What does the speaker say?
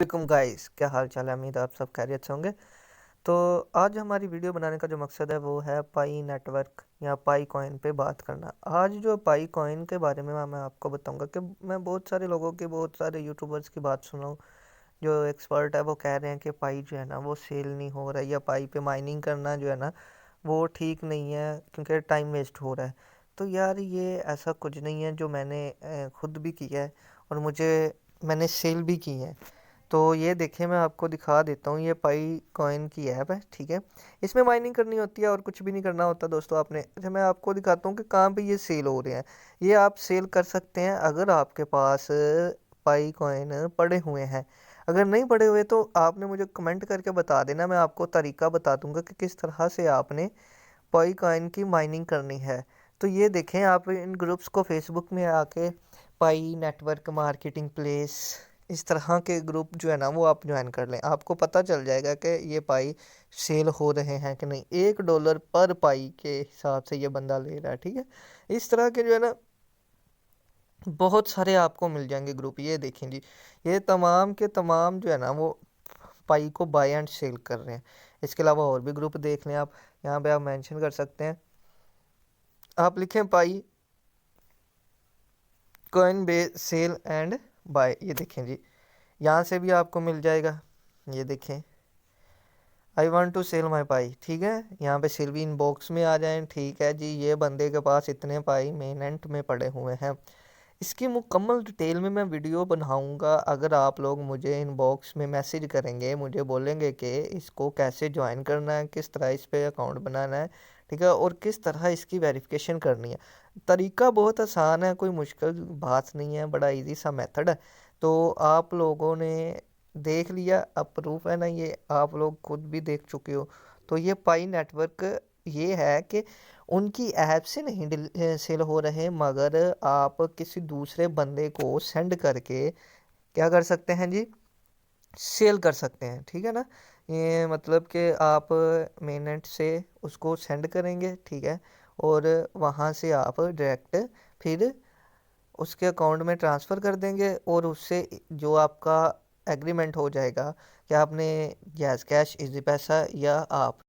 वालेकुम गाइस, क्या हाल चाल है। उम्मीद है आप सब खैरियत से होंगे। तो आज हमारी वीडियो बनाने का जो मकसद है वो है पाई नेटवर्क या पाई कॉइन पे बात करना। आज जो पाई कॉइन के बारे में मैं आपको बताऊंगा कि मैं बहुत सारे लोगों की, बहुत सारे यूट्यूबर्स की बात सुना हूँ। जो एक्सपर्ट है वो कह रहे हैं कि पाई जो है ना वो सेल नहीं हो रहा है, या पाई पे माइनिंग करना जो है ना वो ठीक नहीं है क्योंकि टाइम वेस्ट हो रहा है। तो यार ये ऐसा कुछ नहीं है, जो मैंने खुद भी किया है और मैंने सेल भी की है। तो ये देखिए, मैं आपको दिखा देता हूँ, ये पाई कॉइन की ऐप है, ठीक है। इसमें माइनिंग करनी होती है और कुछ भी नहीं करना होता दोस्तों आपने। अच्छा, मैं आपको दिखाता हूँ कि कहाँ पे ये सेल हो रहे हैं। ये आप सेल कर सकते हैं अगर आपके पास पाई कॉइन पड़े हुए हैं। अगर नहीं पड़े हुए तो आपने मुझे कमेंट करके बता देना, मैं आपको तरीका बता दूंगा कि किस तरह से आपने पाई कॉइन की माइनिंग करनी है। तो ये देखें, आप इन ग्रुप्स को फेसबुक में आके पाई नेटवर्क मार्केटिंग प्लेस, इस तरह के ग्रुप जो है ना वो आप ज्वाइन कर लें। आपको पता चल जाएगा कि ये पाई सेल हो रहे हैं कि नहीं। $1 पर पाई के हिसाब से ये बंदा ले रहा है, ठीक है। इस तरह के जो है ना बहुत सारे आपको मिल जाएंगे ग्रुप। ये देखें जी, ये तमाम के तमाम जो है ना वो पाई को बाय एंड सेल कर रहे हैं। इसके अलावा और भी ग्रुप देख लें आप, यहाँ पे आप मेंशन कर सकते हैं। आप लिखें पाई कॉइन बे सेल एंड बाय, ये देखें जी, यहाँ से भी आपको मिल जाएगा। ये देखें, I want to sell my pi, ठीक है। यहाँ पे सेल भी इनबॉक्स में आ जाए, ठीक है जी। ये बंदे के पास इतने पाई मेनेंट में पड़े हुए हैं। इसकी मुकम्मल डिटेल में मैं वीडियो बनाऊंगा। अगर आप लोग मुझे इनबॉक्स में मैसेज करेंगे, मुझे बोलेंगे कि इसको कैसे ज्वाइन करना है, किस तरह इस पे अकाउंट बनाना है, ठीक है, और किस तरह इसकी वेरिफिकेशन करनी है। तरीका बहुत आसान है, कोई मुश्किल बात नहीं है, बड़ा इजी सा मेथड है। तो आप लोगों ने देख लिया, अब प्रूफ है ना, ये आप लोग खुद भी देख चुके हो। तो ये पाई नेटवर्क ये है कि उनकी ऐप से नहीं सेल हो रहे, मगर आप किसी दूसरे बंदे को सेंड करके क्या कर सकते हैं जी, सेल कर सकते हैं, ठीक है ना। ये मतलब कि आप मेननेट से उसको सेंड करेंगे, ठीक है, और वहाँ से आप डायरेक्ट फिर उसके अकाउंट में ट्रांसफ़र कर देंगे, और उससे जो आपका एग्रीमेंट हो जाएगा कि आपने गैस कैश इजी पैसा या आप